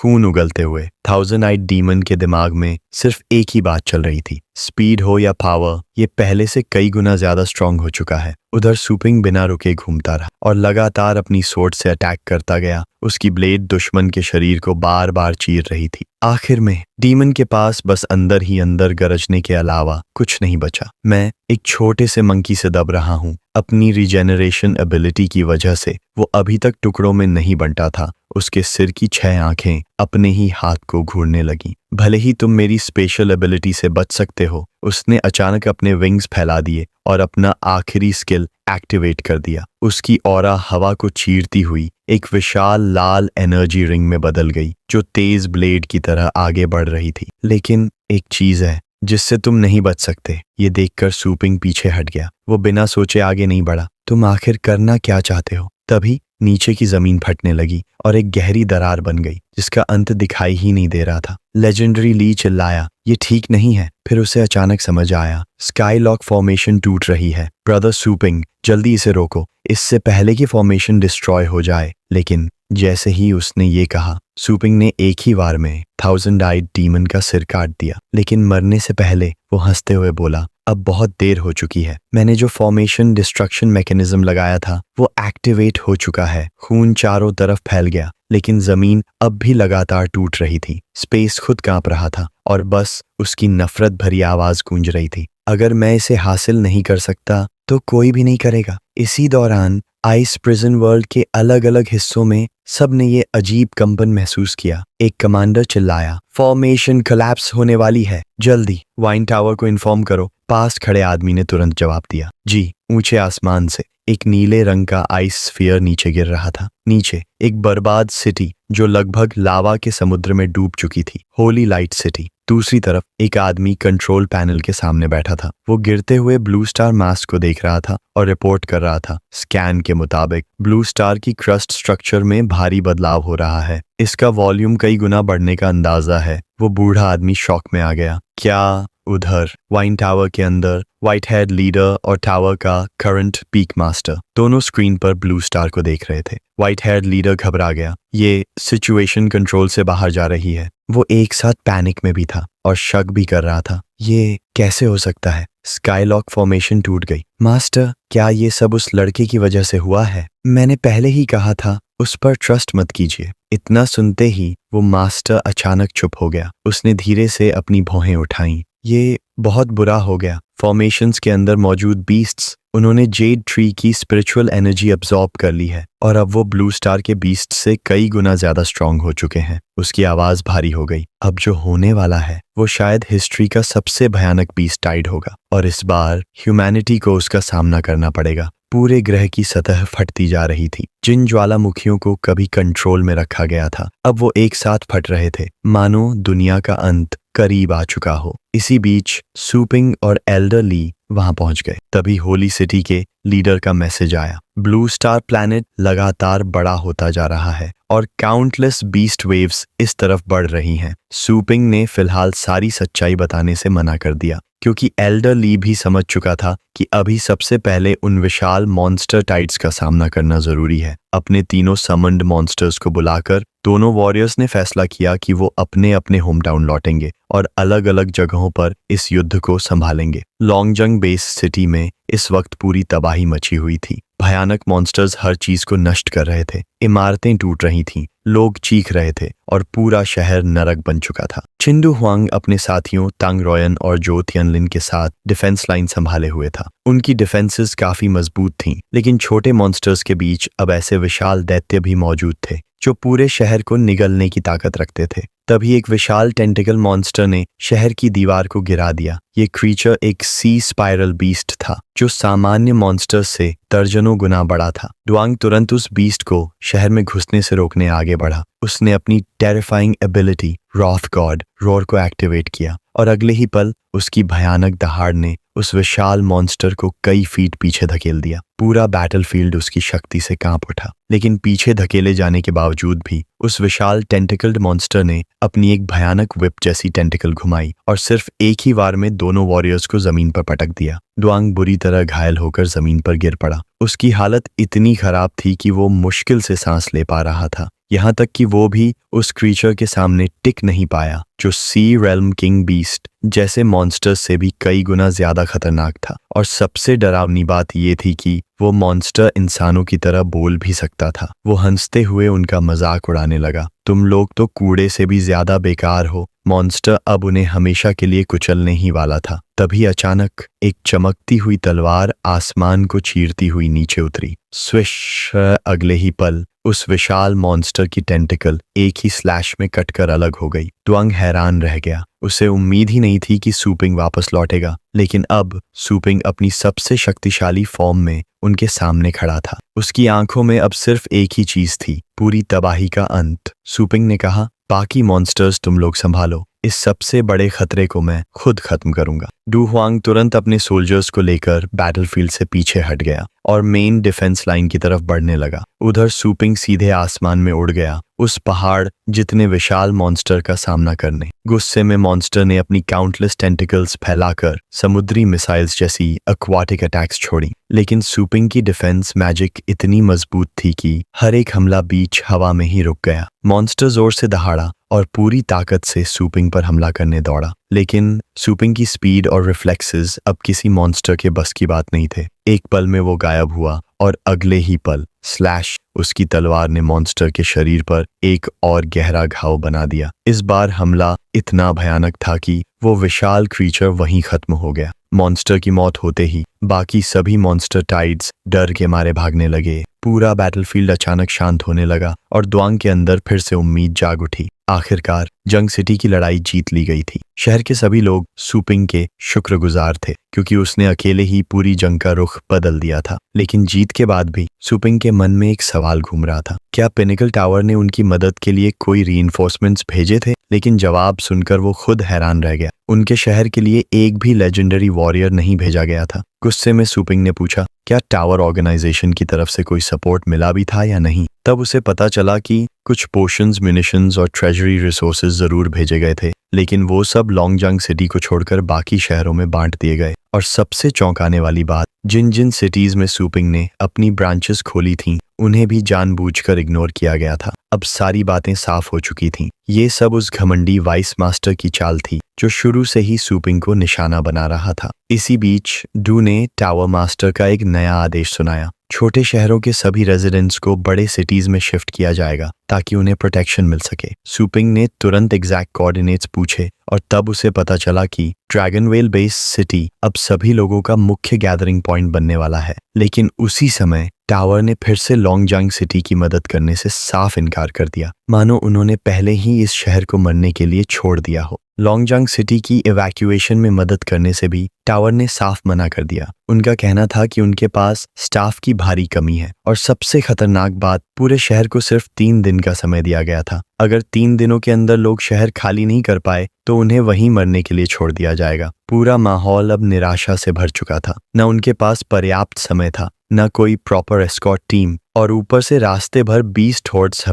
खून उगलते हुए। थाउजेंड आइड डीमन के दिमाग में सिर्फ एक ही बात चल रही थी, स्पीड हो या पावर, ये पहले से कई गुना ज्यादा स्ट्रांग हो चुका है। उधर सूपिंग बिना रुके घूमता रहा और लगातार अपनी सोर्ड से अटैक करता गया। उसकी ब्लेड दुश्मन के शरीर को बार बार चीर रही थी। आखिर में डीमन के पास बस अंदर ही अंदर गरजने के अलावा कुछ नहीं बचा। मैं एक छोटे से मंकी से दब रहा हूँ। अपनी रिजेनरेशन एबिलिटी की वजह से वो अभी तक टुकड़ों में नहीं बंटा था। उसके सिर की 6 आंखें अपने ही हाथ को घूरने लगी। भले ही तुम मेरी स्पेशल एबिलिटी से बच सकते हो। उसने अचानक अपने विंग्स फैला दिए और अपना आखिरी स्किल एक्टिवेट कर दिया। उसकी ऑरा हवा को चीरती हुई एक विशाल लाल एनर्जी रिंग में बदल गई, जो तेज ब्लेड की तरह आगे बढ़ रही थी। लेकिन एक चीज है जिससे तुम नहीं बच सकते। ये देखकर सूपिंग पीछे हट गया। वो बिना सोचे आगे नहीं बढ़ा। तुम आखिर करना क्या चाहते हो? तभी नीचे की जमीन फटने लगी और एक गहरी दरार बन गई जिसका अंत दिखाई ही नहीं दे रहा था। लेजेंडरी ली चिल्लाया, ये ठीक नहीं है। फिर उसे अचानक समझ आया, स्काईलॉक फॉर्मेशन टूट रही है। ब्रदर सूपिंग, जल्दी इसे रोको, इससे पहले कि फॉर्मेशन डिस्ट्रॉय हो जाए। लेकिन जैसे ही उसने ये कहा, सूपिंग ने एक ही बार में थाउजेंड आइड डीमन का सिर काट दिया। लेकिन मरने से पहले वो हंसते हुए बोला, अब बहुत देर हो चुकी है। मैंने जो फॉर्मेशन डिस्ट्रक्शन मैकेनिज्म लगाया था वो एक्टिवेट हो चुका है। खून चारों तरफ फैल गया, लेकिन जमीन अब भी लगातार टूट रही थी। स्पेस खुद कांप रहा था और बस उसकी नफरत भरी आवाज गूंज रही थी, अगर मैं इसे हासिल नहीं कर सकता तो कोई भी नहीं करेगा। इसी दौरान आइस प्रिजन वर्ल्ड के अलग अलग हिस्सों में सबने ये अजीब कंपन महसूस किया। एक कमांडर चिल्लाया, फॉर्मेशन कोलैप्स होने वाली है, जल्दी वाइन टावर को इन्फॉर्म करो। पास खड़े आदमी ने तुरंत जवाब दिया, जी। ऊंचे आसमान से एक नीले रंग का आइस स्फीयर नीचे गिर रहा था। नीचे एक बर्बाद सिटी जो लगभग लावा के समुद्र में डूब चुकी थी, होली लाइट सिटी। दूसरी तरफ एक आदमी कंट्रोल पैनल के सामने बैठा था। वो गिरते हुए ब्लू स्टार मास्ट को देख रहा था और रिपोर्ट कर रहा था। स्कैन के मुताबिक ब्लू स्टार की क्रस्ट स्ट्रक्चर में भारी बदलाव हो रहा है। इसका वॉल्यूम कई गुना बढ़ने का अंदाजा है। वो बूढ़ा आदमी शॉक में आ गया। क्या? उधर वाइन टावर के अंदर व्हाइट हेड लीडर और टावर का करंट पीक मास्टर दोनों स्क्रीन पर ब्लू स्टार को देख रहे थे। व्हाइट हेड लीडर घबरा गया, ये सिचुएशन कंट्रोल से बाहर जा रही है। वो एक साथ पैनिक में भी था और शक भी कर रहा था, ये कैसे हो सकता है? स्काईलॉक फॉर्मेशन टूट गई। मास्टर, क्या ये सब उस लड़के की वजह से हुआ है? मैंने पहले ही कहा था उस पर ट्रस्ट मत कीजिए। इतना सुनते ही वो मास्टर अचानक चुप हो गया। उसने धीरे से अपनी भौहें उठाईं। ये बहुत बुरा हो गया। फॉर्मेशंस के अंदर मौजूद बीस्ट्स, उन्होंने जेड ट्री की स्पिरिचुअल एनर्जी अब्सॉर्ब कर ली है और अब वो ब्लू स्टार के बीस्ट से कई गुना ज्यादा स्ट्रांग हो चुके हैं। उसकी आवाज भारी हो गई। अब जो होने वाला है वो शायद हिस्ट्री का सबसे भयानक बीस्ट टाइड होगा और इस बार ह्यूमैनिटी को उसका सामना करना पड़ेगा। पूरे ग्रह की सतह फटती जा रही थी। जिन ज्वालामुखियों को कभी कंट्रोल में रखा गया था अब वो एक साथ फट रहे थे, मानो दुनिया का अंत करीब आ चुका हो। इसी बीच सूपिंग और एल्डर ली वहां पहुंच गए। तभी होली सिटी के लीडर का मैसेज आया, ब्लू स्टार प्लैनेट लगातार बड़ा होता जा रहा है और काउंटलेस बीस्ट वेव्स इस तरफ बढ़ रही हैं। सूपिंग ने फिलहाल सारी सच्चाई बताने से मना कर दिया, क्योंकि एल्डर ली भी समझ चुका था कि अभी सबसे पहले उन विशाल मॉन्स्टर टाइड्स का सामना करना जरूरी है। अपने तीनों समन्ड मॉन्स्टर्स को बुलाकर दोनों वॉरियर्स ने फैसला किया कि वो अपने अपने होम टाउन लौटेंगे और अलग अलग जगहों पर इस युद्ध को संभालेंगे। लॉन्गजंग बेस सिटी में इस वक्त पूरी तबाही मची हुई थी। भयानक मॉन्स्टर्स हर चीज को नष्ट कर रहे थे। इमारतें टूट रही थीं, लोग चीख रहे थे और पूरा शहर नरक बन चुका था। चिंडू हुआंग अपने साथियों तांग रोयन और जो तियनलिन के साथ डिफेंस लाइन संभाले हुए था। उनकी डिफेंसेस काफी मजबूत थीं, लेकिन छोटे मॉन्स्टर्स के बीच अब ऐसे विशाल दैत्य भी मौजूद थे जो पूरे शहर को निगलने की ताकत रखते थे। तभी एक विशाल टेंटिकल मॉन्स्टर ने शहर की दीवार को गिरा दिया। ये क्रीचर एक सी स्पाइरल बीस्ट था जो सामान्य मॉन्स्टर से दर्जनों गुना बड़ा था। डुआंग तुरंत उस बीस्ट को शहर में घुसने से रोकने आगे बढ़ा। उसने अपनी टेरिफाइंग एबिलिटी रॉथ गॉड रोर को एक्टिवेट किया और अगले ही पल उसकी भयानक दहाड़ ने उस विशाल मॉन्स्टर को कई फीट पीछे धकेल दिया। पूरा बैटलफील्ड उसकी शक्ति से कांप उठा, लेकिन पीछे धकेले जाने के बावजूद भी उस विशाल टेंटिकल्ड मॉन्स्टर ने अपनी एक भयानक विप जैसी टेंटिकल घुमाई और सिर्फ एक ही वार में दोनों वॉरियर्स को जमीन पर पटक दिया। डुआंग बुरी तरह घायल होकर जमीन पर गिर पड़ा। उसकी हालत इतनी खराब थी कि वो मुश्किल से सांस ले पा रहा था। यहाँ तक कि वो भी उस क्रीचर के सामने टिक नहीं पाया जो सी रेल्म किंग बीस्ट जैसे मॉन्स्टर्स से भी कई गुना ज्यादा खतरनाक था। और सबसे डरावनी बात ये थी कि वो मॉन्स्टर इंसानों की तरह बोल भी सकता था। वो हंसते हुए उनका मजाक उड़ाने लगा, तुम लोग तो कूड़े से भी ज्यादा बेकार हो। मॉन्स्टर अब उन्हें हमेशा के लिए कुचलने ही वाला था। तभी अचानक एक चमकती हुई तलवार आसमान को चीरती हुई नीचे उतरी। स्विश! अगले ही पल उस विशाल मॉन्स्टर की टेंटिकल एक ही स्लैश में कटकर अलग हो गई। द्वांग हैरान रह गया। उसे उम्मीद ही नहीं थी कि सूपिंग वापस लौटेगा, लेकिन अब सूपिंग अपनी सबसे शक्तिशाली फॉर्म में उनके सामने खड़ा था। उसकी आंखों में अब सिर्फ एक ही चीज थी, पूरी तबाही का अंत। सूपिंग ने कहा, बाकी मॉन्स्टर्स तुम लोग संभालो, इस सबसे बड़े खतरे को मैं खुद खत्म करूंगा। डू हुआंग तुरंत अपने सोल्जर्स को लेकर बैटलफील्ड से पीछे हट गया और मेन डिफेंस लाइन की तरफ बढ़ने लगा। उधर सूपिंग सीधे आसमान में उड़ गया, उस पहाड़ जितने विशाल मॉन्स्टर का सामना करने। गुस्से में मॉन्स्टर ने अपनी काउंटलेस टेंटिकल्स फैलाकर समुद्री मिसाइल्स जैसी एक्वाटिक अटैक्स छोड़ी, लेकिन सूपिंग की डिफेंस मैजिक इतनी मजबूत थी कि हर एक हमला बीच हवा में ही रुक गया। मॉन्स्टर जोर से दहाड़ा और पूरी ताकत से सूपिंग पर हमला करने दौड़ा, लेकिन सूपिंग की स्पीड और रिफ्लेक्सेस अब किसी मॉन्स्टर के बस की बात नहीं थे। एक पल में वो गायब हुआ और अगले ही पल स्लैश! उसकी तलवार ने मॉन्स्टर के शरीर पर एक और गहरा घाव बना दिया। इस बार हमला इतना भयानक था कि वो विशाल क्रीचर वहीं खत्म हो गया। मॉन्स्टर की मौत होते ही बाकी सभी मॉन्स्टर टाइड्स डर के मारे भागने लगे। पूरा बैटलफील्ड अचानक शांत होने लगा और द्वांग के अंदर फिर से उम्मीद जाग उठी। आखिरकार जंग सिटी की लड़ाई जीत ली गई थी। शहर के सभी लोग सूपिंग के शुक्रगुजार थे, क्योंकि उसने अकेले ही पूरी जंग का रुख बदल दिया था। लेकिन जीत के बाद भी सूपिंग के मन में एक सवाल घूम रहा था, क्या पिनेकल टावर ने उनकी मदद के लिए कोई रीइंफोर्समेंट्स भेजे थे? लेकिन जवाब सुनकर वो खुद हैरान रह गया। उनके शहर के लिए एक भी लेजेंडरी वॉरियर नहीं भेजा गया था। गुस्से में सूपिंग ने पूछा, क्या टावर ऑर्गेनाइजेशन की तरफ से कोई सपोर्ट मिला भी था या नहीं? तब उसे पता चला कि कुछ पोशंस, म्यूनिशंस और ट्रेजरी रिसोर्सेज जरूर भेजे गए थे, लेकिन वो सब लॉन्गजांग सिटी को छोड़कर बाकी शहरों में बांट दिए गए। और सबसे चौंकाने वाली बात, जिन जिन सिटीज में सूपिंग ने अपनी ब्रांचेस खोली थीं, उन्हें भी जानबूझकर इग्नोर किया गया था। अब सारी बातें साफ हो चुकी थीं। ये सब उस घमंडी वाइस मास्टर की चाल थी जो शुरू से ही सूपिंग को निशाना बना रहा था। इसी बीच डू ने टावर मास्टर का एक नया आदेश सुनाया। छोटे शहरों के सभी रेजिडेंट्स को बड़े सिटीज में शिफ्ट किया जाएगा ताकि उन्हें प्रोटेक्शन मिल सके। सूपिंग ने तुरंत एग्जैक्ट कोऑर्डिनेट्स पूछे और तब उसे पता चला कि ड्रैगनवेल बेस सिटी अब सभी लोगों का मुख्य गैदरिंग पॉइंट बनने वाला है। लेकिन उसी समय टावर ने फिर से लॉन्गजांग सिटी की मदद करने से साफ इनकार कर दिया, मानो उन्होंने पहले ही इस शहर को मरने के लिए छोड़ दिया हो। लॉन्गजांग सिटी की इवैक्यूएशन में मदद करने से भी टावर ने साफ मना कर दिया। उनका कहना था कि उनके पास स्टाफ की भारी कमी है और सबसे खतरनाक बात, पूरे शहर को सिर्फ 3 दिन का समय दिया गया था। अगर 3 दिनों के अंदर लोग शहर खाली नहीं कर पाए तो उन्हें वहीं मरने के लिए छोड़ दिया जाएगा। पूरा माहौल अब निराशा से भर चुका था। न उनके पास पर्याप्त समय था, न कोई प्रॉपर एस्कॉर्ट टीम, और ऊपर से रास्ते भर 20 हॉर्ड्स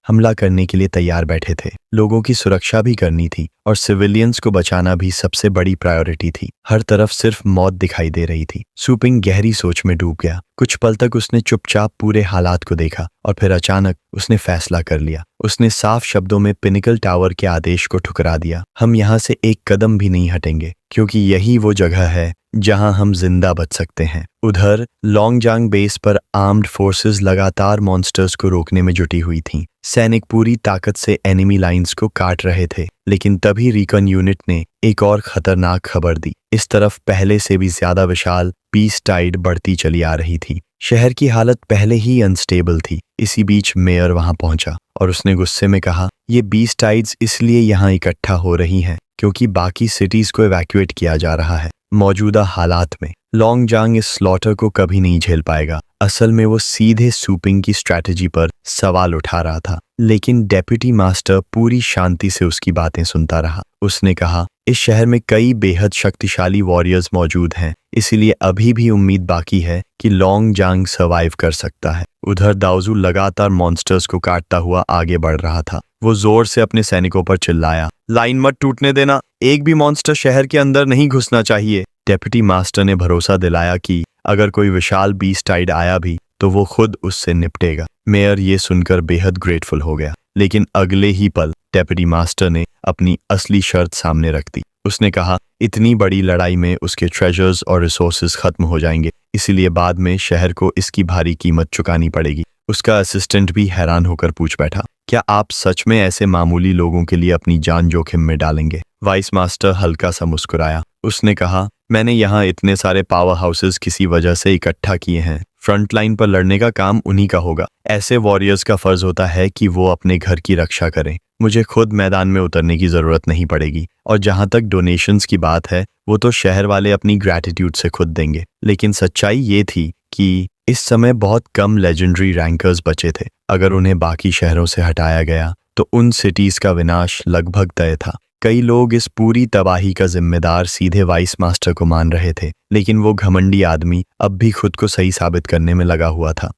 हमला करने के लिए तैयार बैठे थे। लोगों की सुरक्षा भी करनी थी और सिविलियंस को बचाना भी सबसे बड़ी प्रायोरिटी थी। हर तरफ सिर्फ मौत दिखाई दे रही थी। सूपिंग गहरी सोच में डूब गया। कुछ पल तक उसने चुपचाप पूरे हालात को देखा और फिर अचानक उसने फैसला कर लिया। उसने साफ शब्दों में पिनेकल टावर के आदेश को ठुकरा दिया। हम यहाँ से एक कदम भी नहीं हटेंगे, क्योंकि यही वो जगह है जहां हम जिंदा बच सकते हैं। उधर लॉन्गजांग बेस पर आर्म्ड फोर्सेस लगातार मॉन्स्टर्स को रोकने में जुटी हुई थीं। सैनिक पूरी ताकत से एनिमी लाइंस को काट रहे थे, लेकिन तभी रिकन यूनिट ने एक और खतरनाक खबर दी। इस तरफ पहले से भी ज्यादा विशाल बीस्ट टाइड बढ़ती चली आ रही थी। शहर की हालत पहले ही अनस्टेबल थी। इसी बीच मेयर वहां पहुंचा और उसने गुस्से में कहा, ये बीस्ट टाइड्स इसलिए यहाँ इकट्ठा हो रही हैं क्योंकि बाकी सिटीज को इवैक्यूएट किया जा रहा है। मौजूदा हालात में लॉन्गजांग इस स्लॉटर को कभी नहीं झेल पाएगा। असल में वो सीधे सूपिंग की स्ट्रैटेजी पर सवाल उठा रहा था, लेकिन डेप्यूटी मास्टर पूरी शांति से उसकी बातें सुनता रहा। उसने कहा, इस शहर में कई बेहद शक्तिशाली वॉरियर्स मौजूद हैं, इसीलिए अभी भी उम्मीद बाकी है कि लॉन्गजांग सर्वाइव कर सकता है। उधर दाऊजू लगातार मॉन्स्टर्स को काटता हुआ आगे बढ़ रहा था। वो जोर से अपने सैनिकों पर चिल्लाया, लाइन मत टूटने देना, एक भी मॉन्स्टर शहर के अंदर नहीं घुसना चाहिए। डेप्यूटी मास्टर ने भरोसा दिलाया कि अगर कोई विशाल बीस्ट टाइड आया भी तो वो खुद उससे निपटेगा। मेयर ये सुनकर बेहद ग्रेटफुल हो गया, लेकिन अगले ही पल डेप्यूटी मास्टर ने अपनी असली शर्त सामने रख दी। उसने कहा इतनी बड़ी लड़ाई में उसके ट्रेजर्स और रिसोर्सेज खत्म हो जाएंगे, इसीलिए बाद में शहर को इसकी भारी कीमत चुकानी पड़ेगी। उसका असिस्टेंट भी हैरान होकर पूछ बैठा, क्या आप सच में ऐसे मामूली लोगों के लिए अपनी जान जोखिम में डालेंगे? वाइस मास्टर हल्का सा मुस्कुराया। उसने कहा, मैंने यहाँ इतने सारे पावर हाउसेस किसी वजह से इकट्ठा किए हैं। फ्रंट लाइन पर लड़ने का काम उन्हीं का होगा। ऐसे वॉरियर्स का फर्ज होता है कि वो अपने घर की रक्षा करें। मुझे खुद मैदान में उतरने की जरूरत नहीं पड़ेगी। और जहां तक डोनेशंस की बात है, वो तो शहर वाले अपनी ग्रैटिट्यूड से खुद देंगे। लेकिन सच्चाई ये थी कि इस समय बहुत कम लेजेंडरी रैंकर्स बचे थे। अगर उन्हें बाकी शहरों से हटाया गया तो उन सिटीज का विनाश लगभग तय था। कई लोग इस पूरी तबाही का जिम्मेदार सीधे वाइस मास्टर को मान रहे थे, लेकिन वो घमंडी आदमी अब भी खुद को सही साबित करने में लगा हुआ था।